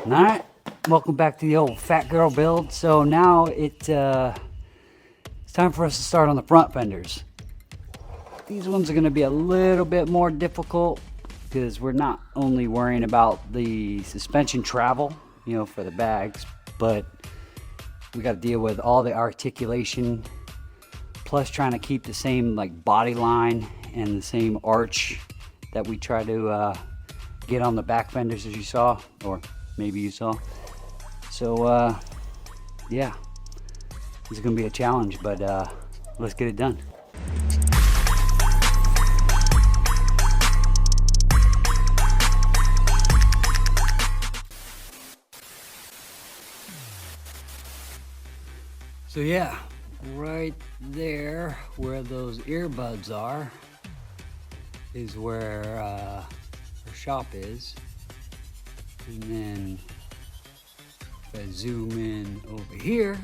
All right, welcome back to the old fat girl build. So now it's time for us to start on the front fenders. These ones are going to be a little bit more difficult because we're not only worrying about the suspension travel, for the bags, but we got to deal with all the articulation, plus trying to keep the same body line and the same arch that we try to get on the back fenders, as you saw, or maybe you saw. So yeah, this is gonna be a challenge, but let's get it done. So yeah, right there where those earbuds are is where our shop is. And then if I zoom in over here,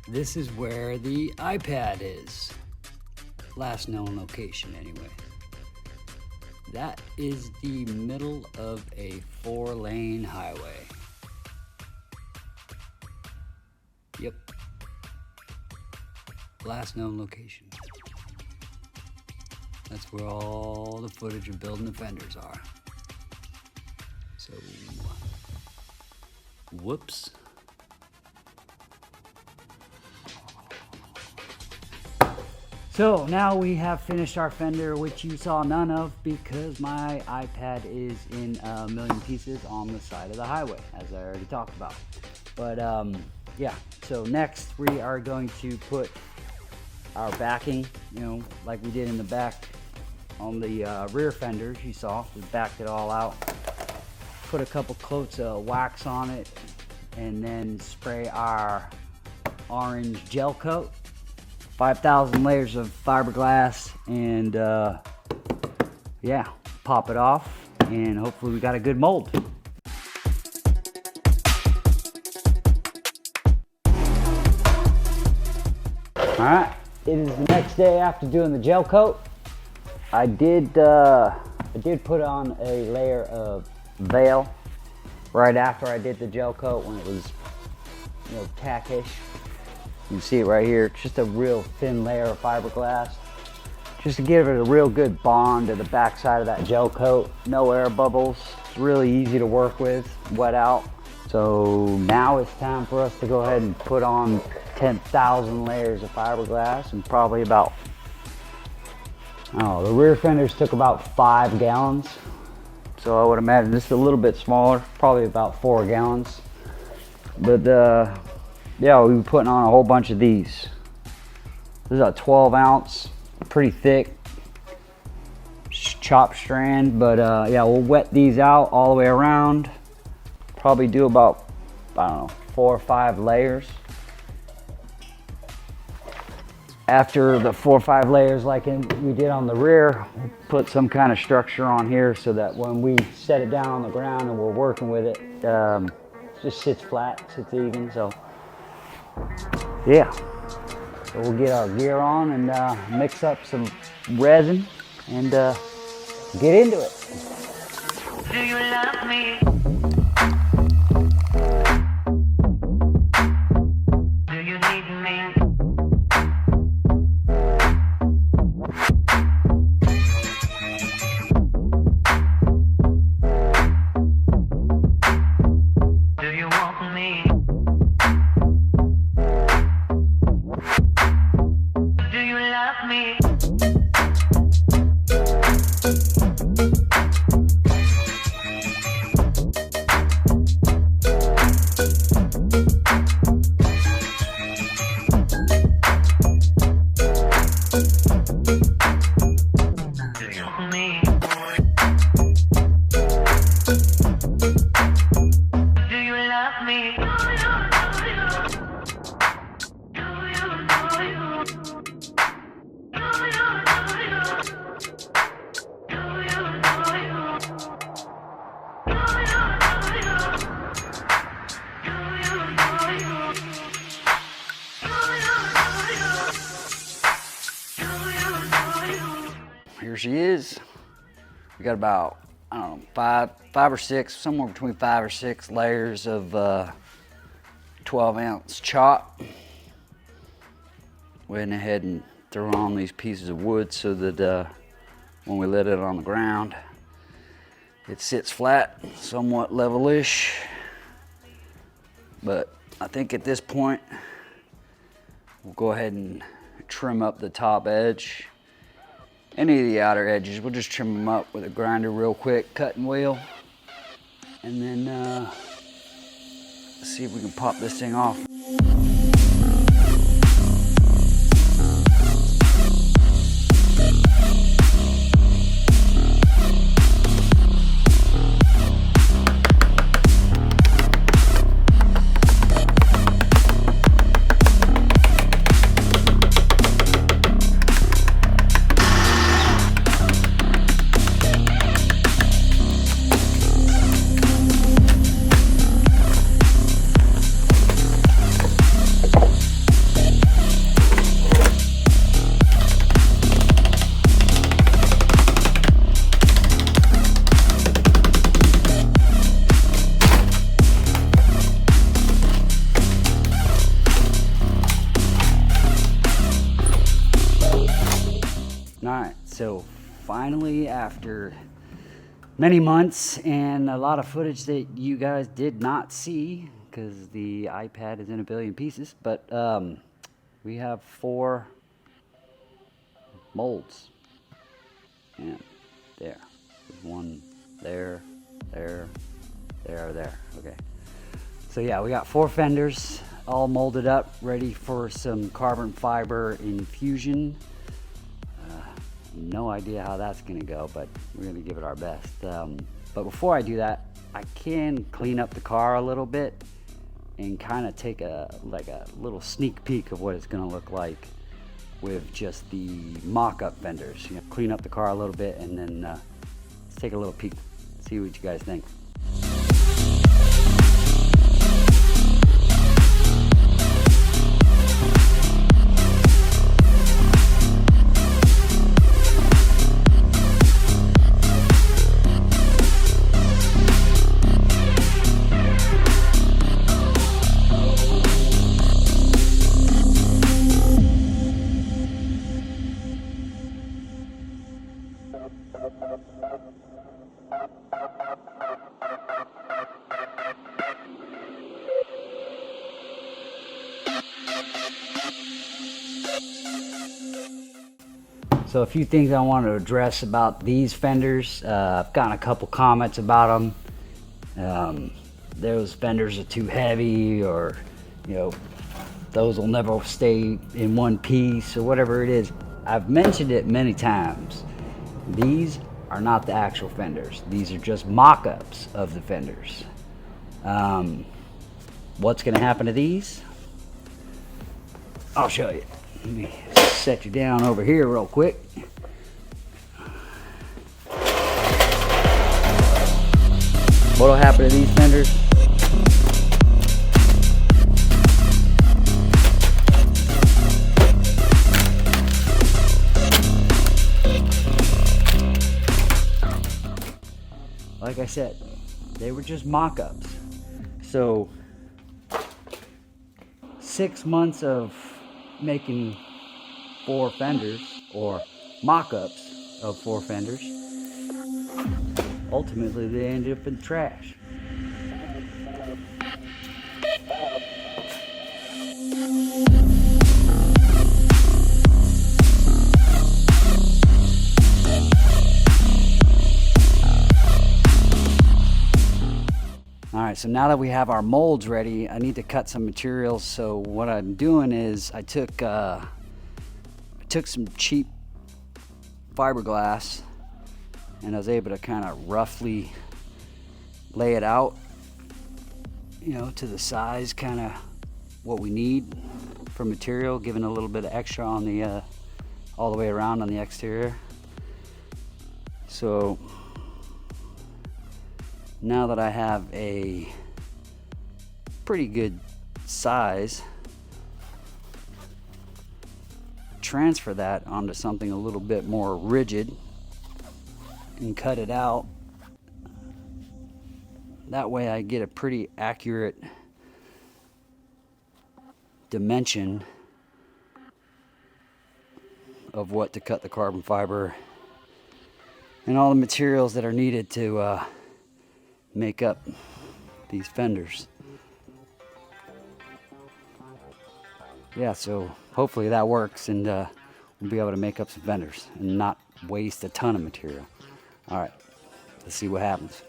this is where the iPad is. Last known location anyway. That is the middle of a 4-lane highway. Yep. Last known location. That's where all the footage of building the fenders are. So, whoops. So now we have finished our fender, which you saw none of because my iPad is in a million pieces on the side of the highway, as I already talked about. But yeah, so next we are going to put our backing, like we did in the back on the rear fenders. You saw, we backed it all out. Put a couple coats of wax on it and then spray our orange gel coat, 5,000 layers of fiberglass, and yeah, pop it off, and hopefully we got a good mold. All right, it is the next day after doing the gel coat. I did put on a layer of veil right after I did the gel coat when it was tackish. You can see it right here. It's just a real thin layer of fiberglass just to give it a real good bond to the back side of that gel coat. No air bubbles. It's really easy to work with, wet out. So now it's time for us to go ahead and put on 10,000 layers of fiberglass, and probably about, the rear fenders took about 5 gallons. So I would imagine this is a little bit smaller, probably about 4 gallons. But yeah, we've been putting on a whole bunch of these. This is a 12 ounce, pretty thick chop strand. But yeah, we'll wet these out all the way around. Probably do about, 4 or 5 layers. After the 4 or 5 layers like we did on the rear, we'll put some kind of structure on here so that when we set it down on the ground and we're working with it, it just sits flat, sits even. So yeah, so we'll get our gear on and mix up some resin and get into it. Do you love me? Do you need me? Do you want me? Do you love me? Here she is. We got about I don't know, five or six, somewhere between 5 or 6 layers of 12-ounce chalk. Went ahead and threw on these pieces of wood so that when we let it on the ground, it sits flat, somewhat level-ish. But I think at this point, we'll go ahead and trim up the top edge. Any of the outer edges, we'll just trim them up with a grinder real quick, cutting wheel. And then see if we can pop this thing off. Alright, so finally, after many months and a lot of footage that you guys did not see because the iPad is in a billion pieces, but we have 4 molds. And there. There's one there, there, there. Okay. So yeah, we got 4 fenders all molded up, ready for some carbon fiber infusion. No idea how that's gonna go, but we're gonna give it our best. But before I do that, I can clean up the car a little bit and kind of take a little sneak peek of what it's gonna look like with just the mock-up fenders. You know, clean up the car a little bit and then let's take a little peek, see what you guys think. So a few things I want to address about these fenders. I've gotten a couple comments about them. Those fenders are too heavy, or you know, those will never stay in one piece, or whatever it is. I've mentioned it many times. These are not the actual fenders. These are just mock-ups of the fenders. What's going to happen to these? I'll show you. Let me set you down over here real quick. What'll happen to these fenders? Like I said, they were just mock-ups. So 6 months of making 4 fenders, or mock-ups of 4 fenders, ultimately they ended up in trash. Alright, so now that we have our molds ready, I need to cut some materials. So what I'm doing is I took some cheap fiberglass and I was able to kind of roughly lay it out, you know, to the size, kind of what we need for material, giving a little bit of extra on the all the way around on the exterior. So now that I have a pretty good size, transfer that onto something a little bit more rigid and cut it out That way I get a pretty accurate dimension of what to cut the carbon fiber and all the materials that are needed to make up these fenders. Yeah, so hopefully that works, and we'll be able to make up some fenders and not waste a ton of material. All right, let's see what happens.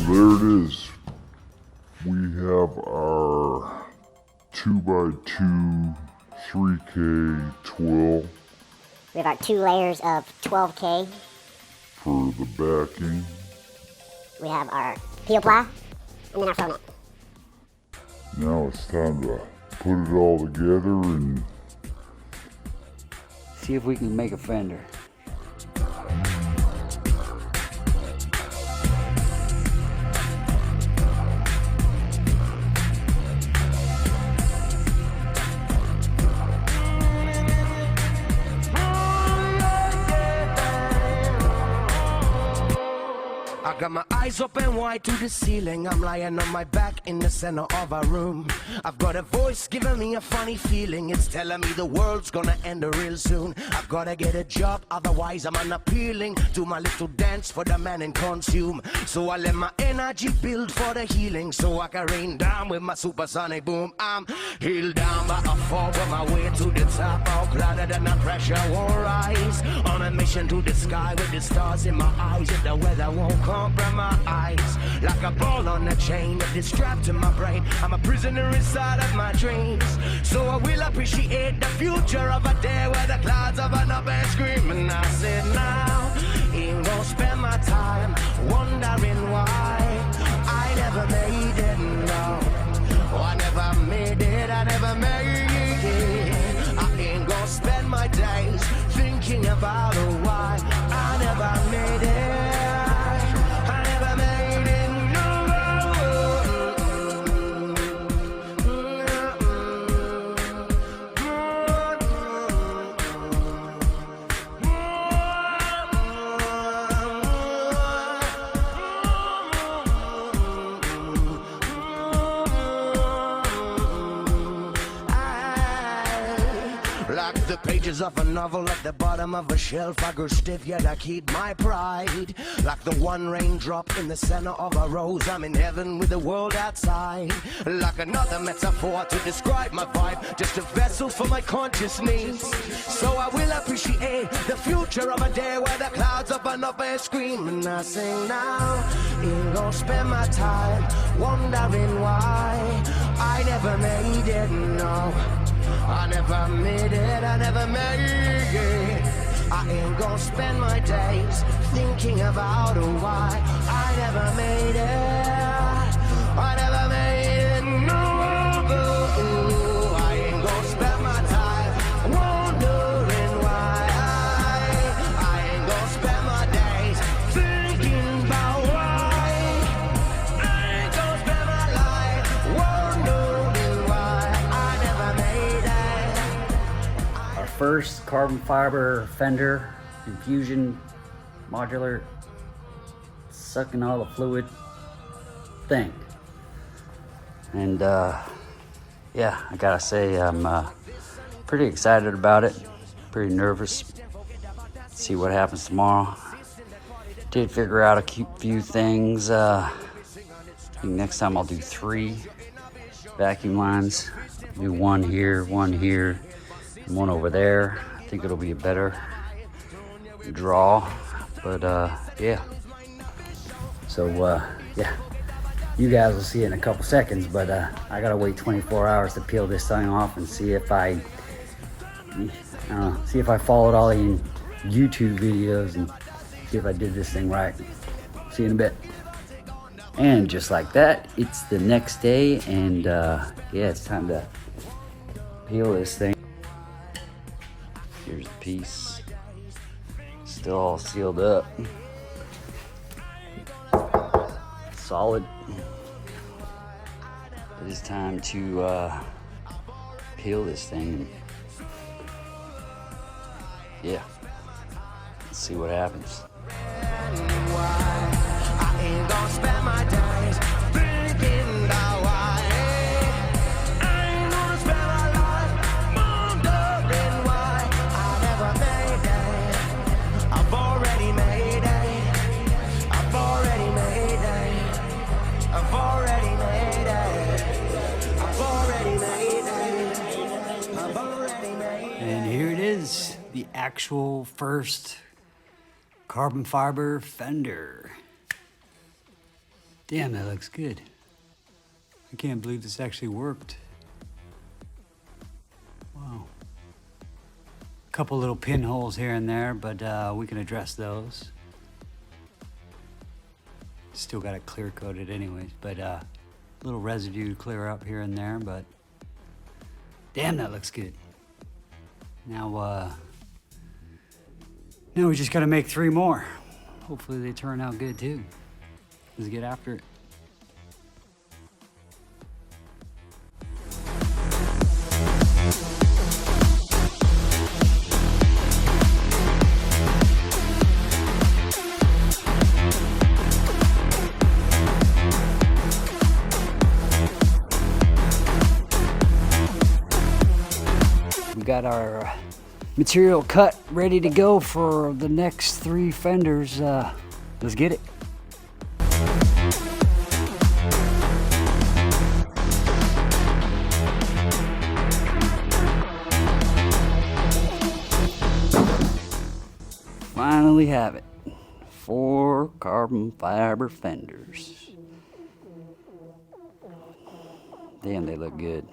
There it is. We have our 2x2 3K twill. We have our 2 layers of 12K. For the backing. We have our peel ply, and then our foam net. Now it's time to put it all together and See if we can make a fender. I got my eyes open wide to the ceiling. I'm lying on my back in the center of a room. I've got a voice giving me a funny feeling. It's telling me the world's gonna end real soon. I've gotta get a job, otherwise I'm unappealing. Do my little dance for the man and consume. So I let my energy build for the healing, so I can rain down with my supersonic boom. I'm healed down by a fall, with my way to the top. All clouded and the pressure won't rise. On a mission to the sky with the stars in my eyes. If the weather won't compromise, like a ball on a chain that is strapped to my brain. I'm a prisoner inside of my dreams, so I will appreciate the future of a day where the clouds of an up and screaming. I said now, ain't gonna spend my time wondering why I never made it, no. Oh, I never made it, I never made it. I ain't gonna spend my days thinking about why I never made it. Like the pages of a novel at the bottom of a shelf, I grew stiff yet I keep my pride. Like the one raindrop in the center of a rose, I'm in heaven with the world outside. Like another metaphor to describe my vibe, just a vessel for my conscious needs. So I will appreciate the future of a day where the clouds open up and scream. And I sing now, ain't gonna spend my time wondering why I never made it, no. I never made it, I never made it. I ain't gonna spend my days thinking about why I never made it. I never made it, no. I ain't gonna spend my time wondering why. I ain't gonna spend my days thinking about why. I ain't gonna spend my life wondering why I never made it. Our first carbon fiber fender infusion modular sucking all the fluid thing. And yeah, I gotta say I'm pretty excited about it, pretty nervous. See what happens tomorrow. Did figure out a few things. I think next time I'll do 3 vacuum lines. Do one here, and one over there. I think it'll be a better draw. But yeah. So yeah, you guys will see it in a couple seconds. But I gotta wait 24 hours to peel this thing off and see if I followed all the YouTube videos and see if I did this thing right. See you in a bit. And just like that, it's the next day, and yeah, it's time to peel this thing. Here's the piece, still all sealed up, solid. It is time to peel this thing. Yeah, let's see what happens. And here it is, the actual first carbon fiber fender. Damn, that looks good. I can't believe this actually worked. Wow. A couple little pinholes here and there, but we can address those. Still got it clear coated anyways, but little residue to clear up here and there, but damn, that looks good. Now we just gotta make 3 more. Hopefully they turn out good too. Let's get after it. We got our material cut, ready to go for the next 3 fenders. Let's get it. Finally have it. 4 carbon fiber fenders. Damn, they look good.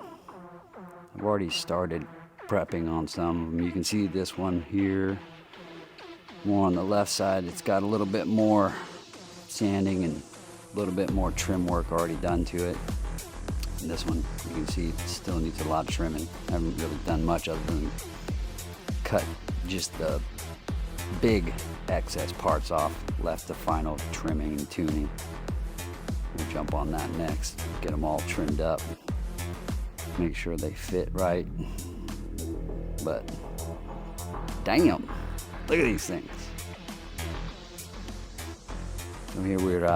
I've already started prepping on some of them. You can see this one here, more on the left side. It's got a little bit more sanding and a little bit more trim work already done to it. And this one, you can see it still needs a lot of trimming. I haven't really done much other than cut just the big excess parts off, left the final trimming and tuning. We'll jump on that next, get them all trimmed up, make sure they fit right. But damn, look at these things. So here we're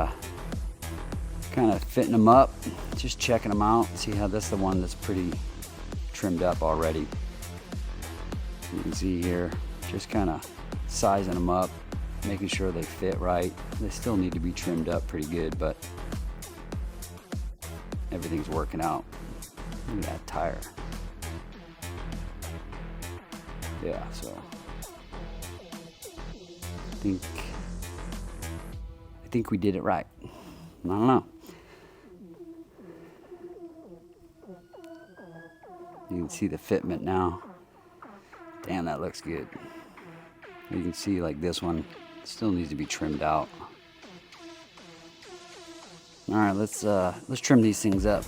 kind of fitting them up, just checking them out. See how this is the one that's pretty trimmed up already. You can see here, just kind of sizing them up, making sure they fit right. They still need to be trimmed up pretty good, but everything's working out. Look at that tire. Yeah, so I think we did it right. I don't know. You can see the fitment now. Damn, that looks good. You can see like this one still needs to be trimmed out. All right, let's trim these things up.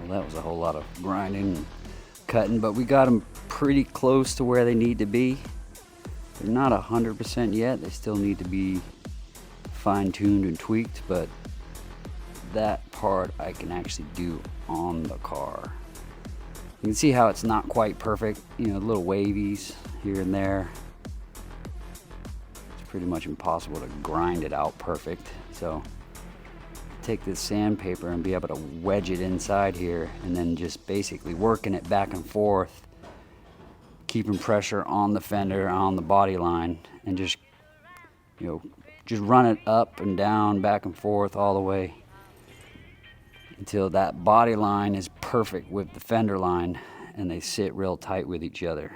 Well, that was a whole lot of grinding and cutting, but we got them pretty close to where they need to be. They're not 100% yet. They still need to be fine-tuned and tweaked, but that part I can actually do on the car. You can see how it's not quite perfect, you know, little wavies here and there. It's pretty much impossible to grind it out perfect. So take this sandpaper and be able to wedge it inside here, and then just basically working it back and forth, keeping pressure on the fender, on the body line, and just, you know, just run it up and down, back and forth all the way until that body line is perfect with the fender line and they sit real tight with each other.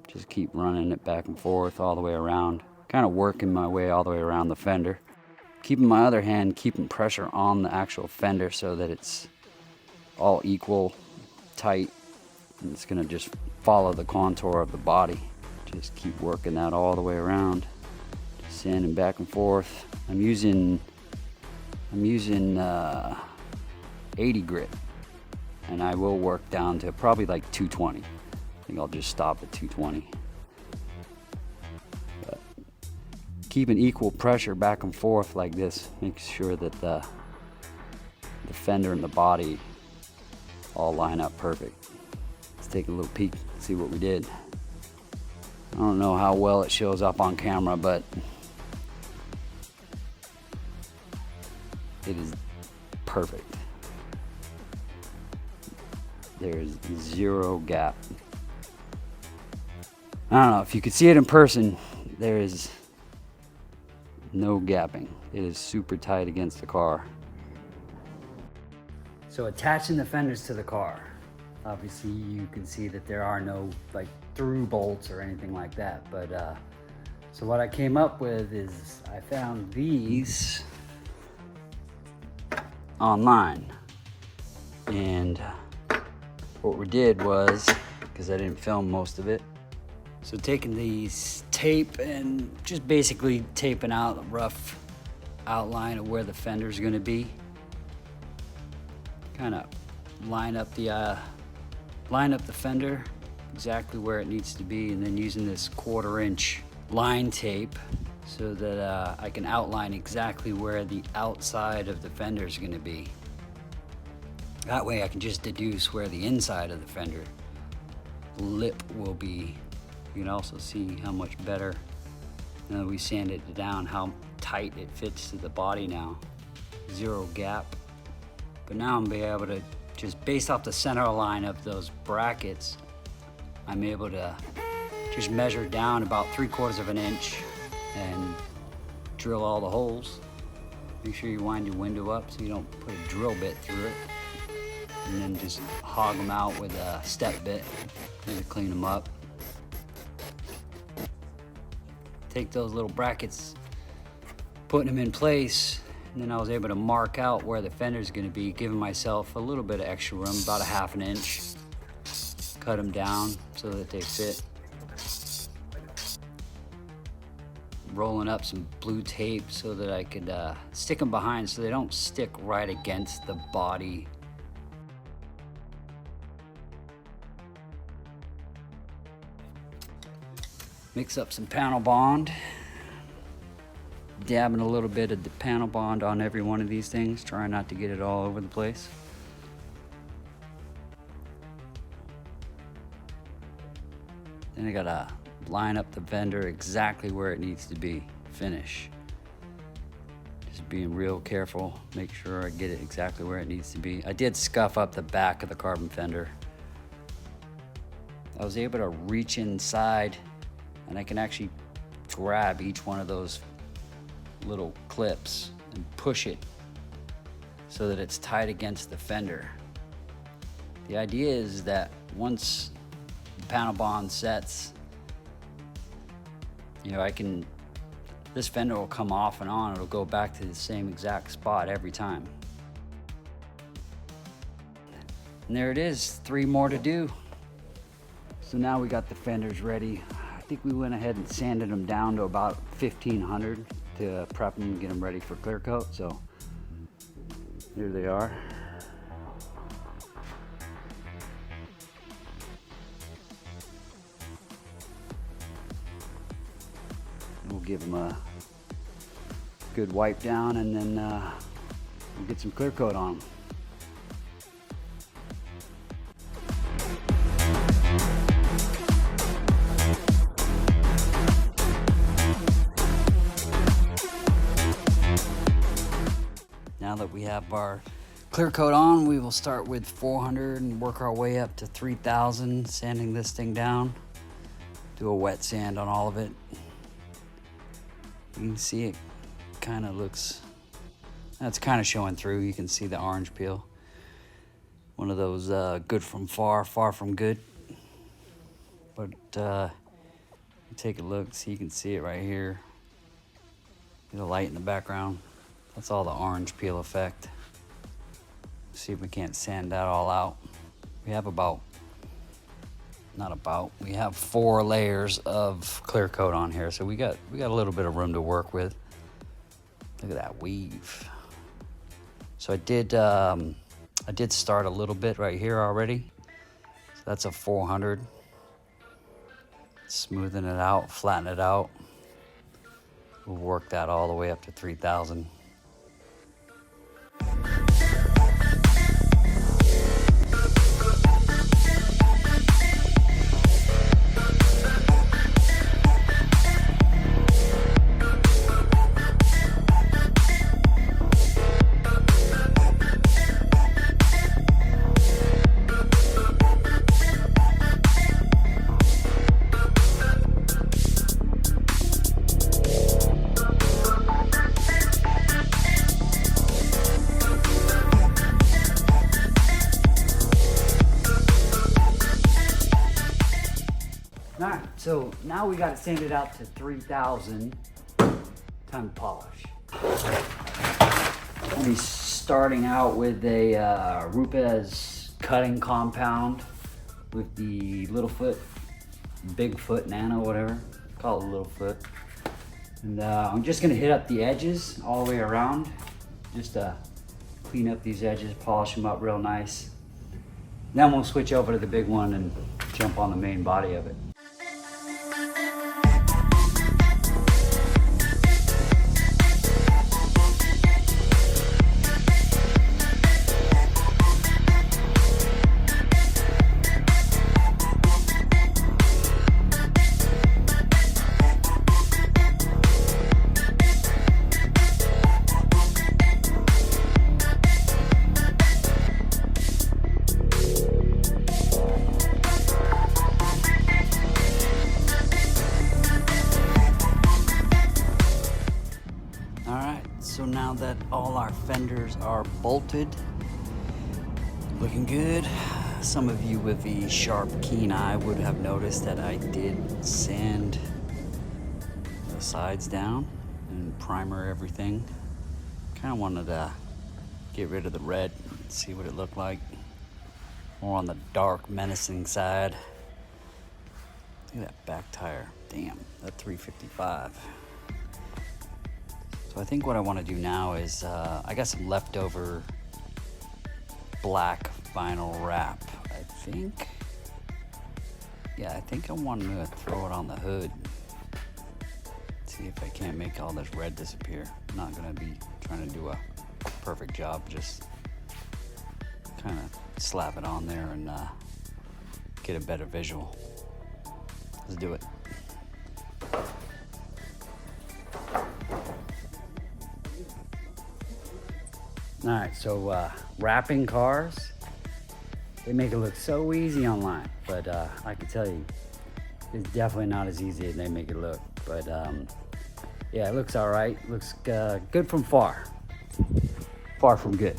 Just keep running it back and forth all the way around, kind of working my way all the way around the fender. Keeping my other hand, keeping pressure on the actual fender so that it's all equal, tight, and it's gonna just follow the contour of the body. Just keep working that all the way around. Just sanding back and forth. I'm using 80 grit, and I will work down to probably like 220. I think I'll just stop at 220. Keeping equal pressure back and forth like this makes sure that the fender and the body all line up perfect. Let's take a little peek, see what we did. I don't know how well it shows up on camera, but it is perfect. There's zero gap. I don't know if you could see it in person, there is no gapping. It is super tight against the car. So attaching the fenders to the car, obviously you can see that there are no like through bolts or anything like that, but so what I came up with is I found these online, and what we did was, because I didn't film most of it, so taking these tape and just basically taping out a rough outline of where the fender's going to be. Kind of line up the fender exactly where it needs to be, and then using this 1/4 inch line tape so that I can outline exactly where the outside of the fender is going to be. That way I can just deduce where the inside of the fender lip will be. You can also see how much better, now that we sanded it down, how tight it fits to the body now. Zero gap. But now I'm be able to, just based off the center line of those brackets, I'm able to just measure down about 3/4 of an inch and drill all the holes. Make sure you wind your window up so you don't put a drill bit through it. And then just hog them out with a step bit to clean them up. Take those little brackets, putting them in place, and then I was able to mark out where the fender's going to be, giving myself a little bit of extra room, about 1/2 inch. Cut them down so that they fit. Rolling up some blue tape so that I could stick them behind so they don't stick right against the body. Mix up some panel bond. Dabbing a little bit of the panel bond on every one of these things, trying not to get it all over the place. Then I gotta line up the fender exactly where it needs to be. Finish. Just being real careful, make sure I get it exactly where it needs to be. I did scuff up the back of the carbon fender. I was able to reach inside and I can actually grab each one of those little clips and push it so that it's tight against the fender. The idea is that once the panel bond sets, you know, this fender will come off and on, it'll go back to the same exact spot every time. And there it is, 3 more to do. So now we got the fenders ready. I think we went ahead and sanded them down to about 1500 to prep them and get them ready for clear coat. So here they are. We'll give them a good wipe down and then and get some clear coat on them. Now that we have our clear coat on, we will start with 400 and work our way up to 3,000, sanding this thing down. Do a wet sand on all of it. You can see it kind of looks, that's kind of showing through. You can see the orange peel. One of those good from far, far from good. But take a look, so you can see it right here. The light in the background. That's all the orange peel effect. See if we can't sand that all out. We have we have 4 layers of clear coat on here, so we got a little bit of room to work with. Look at that weave. So I did start a little bit right here already. So that's a 400. Smoothing it out, flatten it out. We'll work that all the way up to 3,000. Alright, so now we got it sanded out to 3,000. Time to polish. I'll be starting out with a Rupes cutting compound with the Littlefoot, Bigfoot, Nano, whatever. Call it Littlefoot. And I'm just gonna hit up the edges all the way around. Just to clean up these edges, polish them up real nice. Then we'll switch over to the big one and jump on the main body of it. So now that all our fenders are bolted, looking good. Some of you with the sharp, keen eye would have noticed that I did sand the sides down and primer everything. Kind of wanted to get rid of the red, see what it looked like. More on the dark, menacing side. Look at that back tire. Damn, that 355. So I think what I want to do now is, I got some leftover black vinyl wrap, I think. Yeah, I think I want to throw it on the hood. See if I can't make all this red disappear. I'm not going to be trying to do a perfect job, just kind of slap it on there and get a better visual. Let's do it. All right, so wrapping cars, they make it look so easy online, but I can tell you, it's definitely not as easy as they make it look. But yeah, it looks all right. Looks good from far. Far from good.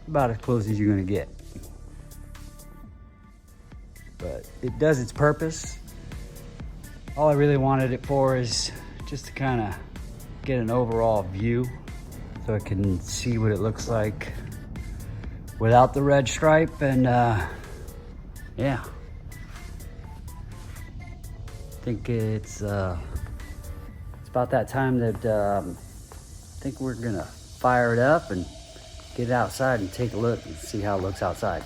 About as close as you're gonna get. But it does its purpose. All I really wanted it for is just to kind of get an overall view, so I can see what it looks like without the red stripe. And yeah, I think it's about that time that I think we're gonna fire it up and get it outside and take a look and see how it looks outside.